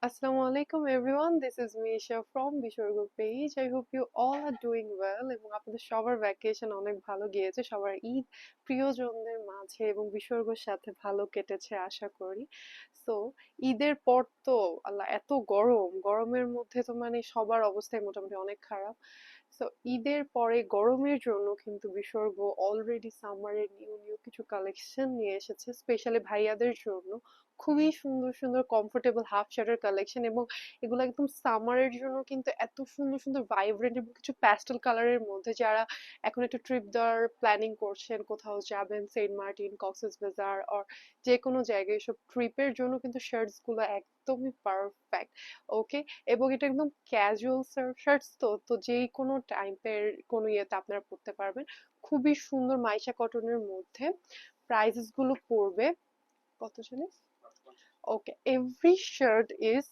Assalamu alaikum everyone. This is Misha from Bishorgo page. I hope you all are doing well এবং আপনাদের সবার vacation অনেক ভালো গিয়েছে, সবার ঈদ প্রিয়জনদের মাঝে এবং বিসর্গর সাথে ভালো কেটেছে আশা করি। সো ঈদের পর তো আল্লাহ এত গরমের মধ্যে তো মানে সবার অবস্থাই মোটামুটি অনেক খারাপ। সো ঈদের পরে গরমের জন্য কিন্তু বিসর্গ অলরেডি সামারের নিউ নিউ কিছু কালেকশন নিয়ে এসেছে স্পেশালি ভাইয়াদের জন্য। খুবই সুন্দর সুন্দর কমফোর্টেবল হাফ শার্টের কালেকশন এবং এগুলো একদম সামারের জন্য কিন্তু এত সুন্দর সুন্দর ভাইব্রেন্ট এবং কিছু প্যাস্টেল কালারের মধ্যে যারা এখন একটু ট্রিপ দেওয়ার প্ল্যানিং করছেন, কোথাও যাবেন, সেন্ট মার্টিন, কক্সেস বাজার অর যে কোনো জায়গায়, এসব ট্রিপের জন্য কিন্তু শার্টস গুলো একদমই পারফেক্ট। ওকে, এবং এটা একদম ক্যাজুয়াল শার্টস, তো তো যেই কোনো টাইপের কোনো ইয়েতে আপনারা পরতে পারবেন। খুবই সুন্দর মাইশা কটনের মধ্যে। প্রাইসেস গুলো পড়বে কত জানিস? ওকে, এভরি শার্ট ইজ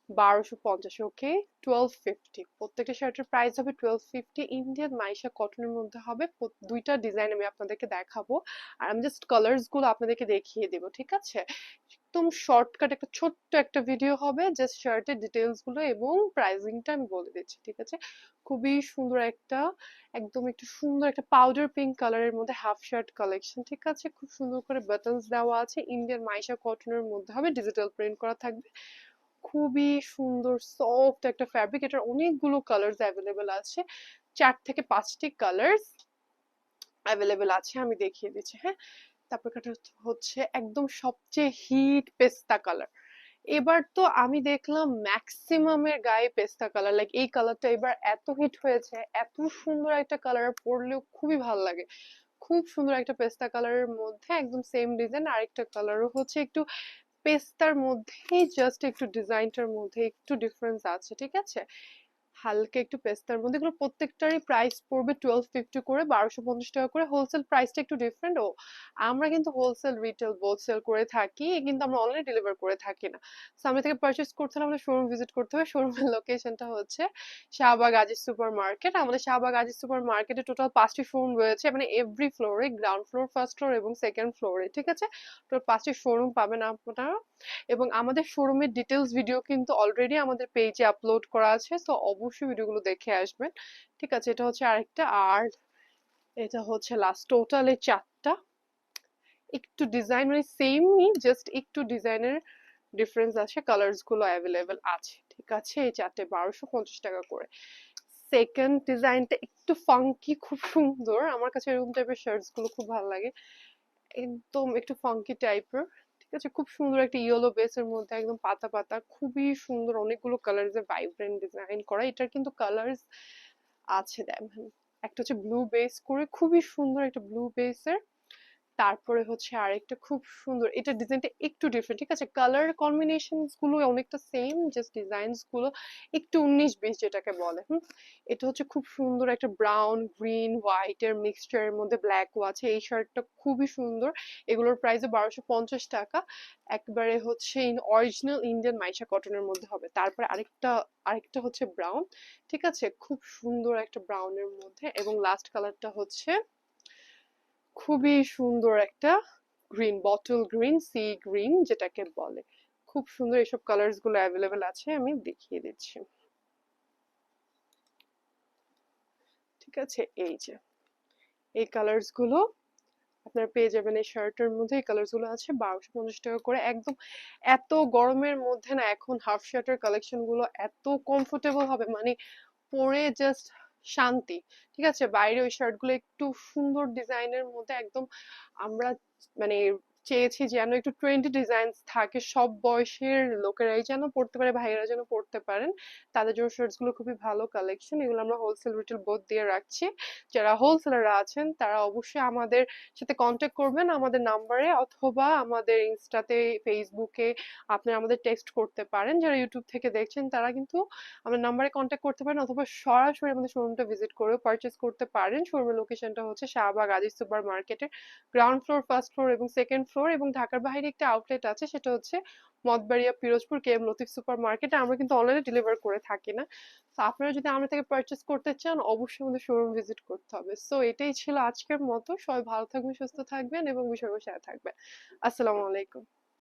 1250। ওকে, 1250 প্রত্যেকটা শার্টের প্রাইস হবে 1250। ইন্ডিয়ান মাইশা কটনের মধ্যে হবে। দুইটা ডিজাইন আমি আপনাদেরকে দেখাবো আর আমি জাস্ট কালার্স গুলো আপনাদেরকে দেখিয়ে দেবো, ঠিক আছে? একদম শর্টকাট একটা ছোট্ট একটা ভিডিও হবে, জাস্ট শার্টের ডিটেলস গুলো এবং প্রাইসিংটা আমি বলে দিচ্ছি, ঠিক আছে? খুবই সুন্দর একটা, একদম একটু সুন্দর একটা পাউডার পিঙ্ক কালারের মধ্যে হাফ শার্ট কালেকশন, ঠিক আছে? খুব সুন্দর করে বাটনস দেওয়া আছে। ইন্ডিয়ান মাইশা কটনের মধ্যে হবে, ডিজিটাল প্রিন্ট করা থাকবে। খুবই সুন্দর সফট একটা ফ্যাব্রিক। এটার অনেকগুলো কালার্স অ্যাভেলেবেল আছে, 4 থেকে 5টি কালার্স অ্যাভেলেবেল আছে, আমি দেখিয়ে দিচ্ছি। হ্যাঁ, তারপর এটা হচ্ছে একদম সবচেয়ে হিট পেস্তা কালার। এবার তো আমি দেখলাম ম্যাক্সিমামের গায়ে পেস্তা কালার, লাইক এই কালারটা এবার এত হিট হয়েছে, এত সুন্দর একটা কালার, পরলেও খুবই ভালো লাগে। খুব সুন্দর একটা পেস্তা কালারের মধ্যে একদম সেম ডিজাইন আরেকটা কালারও হচ্ছে একটু পেস্তার মধ্যেই, জাস্ট একটু ডিজাইনটার মধ্যে একটু ডিফারেন্স আছে, ঠিক আছে? হালকা একটু পেস্তার মধ্যে। এগুলো প্রত্যেকটারই প্রাইস পড়বে 1250 করে, 1250 টাকা করে। হোলসেল প্রাইসটা একটু ডিফারেন্ট। ও আমরা কিন্তু হোলসেল রিটেল বোথ সেল করে থাকি, কিন্তু আমরা অনলাইনে ডেলিভার করে থাকি না। সামনে থেকে পারচেস করতে হলে আমাদের শোরুম ভিজিট করতে হবে। শোরুমের লোকেশনটা হচ্ছে শাহবাগ আজিজ সুপার মার্কেট। আমাদের শাহবাগ আজিজ সুপার মার্কেটে টোটাল 5টি শোরুম রয়েছে, মানে এভরি ফ্লোরে, গ্রাউন্ড ফ্লোর, ফার্স্ট ফ্লোর এবং সেকেন্ড ফ্লোরে, ঠিক আছে? টোটাল 5টি শোরুম পাবেন আপনারা। এবং আমাদের শোরুমের ডিটেলস ভিডিও কিন্তু অলরেডি আমাদের পেজে আপলোড করা আছে, তো অবশ্যই ভিডিওগুলো দেখে আসবেন, ঠিক আছে? এটা হচ্ছে আরেকটা। আর এটা হচ্ছে লাস্ট, টোটালে 4টা। একটু ডিজাইন মানে সেমই, জাস্ট একটু ডিজাইনের ডিফারেন্স আছে, কালার্স গুলো অ্যাভেলেবেল আছে, ঠিক আছে? এই 4টে 1250 টাকা করে। সেকেন্ড ডিজাইনটা একটু ফাঙ্কি, খুব সুন্দর। আমার কাছে এরকম টাইপের শার্টস গুলো খুব ভালো লাগে, একদম একটু ফাঙ্কি টাইপের, ঠিক আছে? খুব সুন্দর একটা ইয়েলো বেসের মধ্যে একদম পাতা পাতা, খুবই সুন্দর, অনেকগুলো কালার্স এর ভাইব্রেন্ট ডিজাইন করা। এটার কিন্তু কালার্স আছে, দেখেন, একটা হচ্ছে ব্লু বেস করে, খুবই সুন্দর একটা ব্লু বেসের। তারপরে হচ্ছে আরেকটা খুব সুন্দর, এটা ডিজাইনটা একটু ডিফারেন্ট, ঠিক আছে? কালার কম্বিনেশনস গুলো অনেকটা সেম, জাস্ট ডিজাইনস গুলো একটু 19-20 যেটাকে বলে। এটা হচ্ছে খুব সুন্দর একটা ব্রাউন গ্রিন হোয়াইট এর মিক্সচারের মধ্যে ব্ল্যাকও আছে। এই শার্টটা খুবই সুন্দর। এগুলোর প্রাইস 1250 টাকা। একবারে হচ্ছে অরিজিনাল ইন্ডিয়ান মাইশা কটনের মধ্যে হবে। তারপরে আরেকটা, আরেকটা হচ্ছে ব্রাউন, ঠিক আছে? খুব সুন্দর একটা ব্রাউনের মধ্যে। এবং লাস্ট কালারটা হচ্ছে খুবই সুন্দর একটা green, bottle green, sea green যেটাকে বলে। খুব সুন্দর, এসব কালার্স গুলো অ্যাভেলেবেল আছে, আমি দেখিয়ে দিচ্ছি, ঠিক আছে? এই যে এই কালার্স গুলো আপনারা পেয়ে যাবেন এই শার্টের মধ্যে। এই কালার্স গুলো আছে 1250 টাকা করে, একদম। এত গরমের মধ্যে না এখন হাফ শার্টের কালেকশন গুলো এত কমফোর্টেবল হবে, মানে পরে জাস্ট শান্তি, ঠিক আছে? বাইরে ওই শার্ট গুলো একটু সুন্দর ডিজাইনের মধ্যে একদম আমরা মানে চেয়েছি যেন একটু ট্রেন্ডি ডিজাইন থাকে, সব বয়সের লোকেরাই যেন পড়তে পারে, ভাইয়েরা যেন পড়তে পারেন। তাদের জন্য শার্টস গুলো খুবই ভালো কালেকশন। এগুলো আমরা হোলসেল রিটেল বোথ দিয়ে রাখছি। যারা হোলসেলাররা আছেন তারা অবশ্যই আমাদের সাথে কন্ট্যাক্ট করবেন আমাদের নাম্বারে, অথবা আমাদের ইনস্টাতে, ফেসবুকে আপনারা আমাদের টেক্সট করতে পারেন। যারা ইউটিউব থেকে দেখছেন তারা কিন্তু আমার নাম্বারে কন্ট্যাক্ট করতে পারেন, অথবা সরাসরি আমাদের শোরুমটা ভিজিট করেও পারচেস করতে পারেন। শোরুমের লোকেশনটা হচ্ছে শাহবাগ আজিজ সুপার মার্কেটের গ্রাউন্ড ফ্লোর, ফার্স্ট ফ্লোর এবং সেকেন্ড ফ্লোর। এবং ঢাকার বাইরে একটা আউটলেট আছে, সেটা হচ্ছে Mathbaria, Pirojpur, K M Latif super মার্কেটে। আমরা কিন্তু অনলাইনে ডেলিভার করে থাকি না। তো আপনারা যদি আমরা থেকে পারচেস করতে চান অবশ্যই আমাদের শোরুম ভিজিট করতে হবে। সো এটাই ছিল আজকের মতো। সবাই ভালো থাকবেন, সুস্থ থাকবেন এবং বিষয়ের সাথে থাকবেন। আসসালামু আলাইকুম।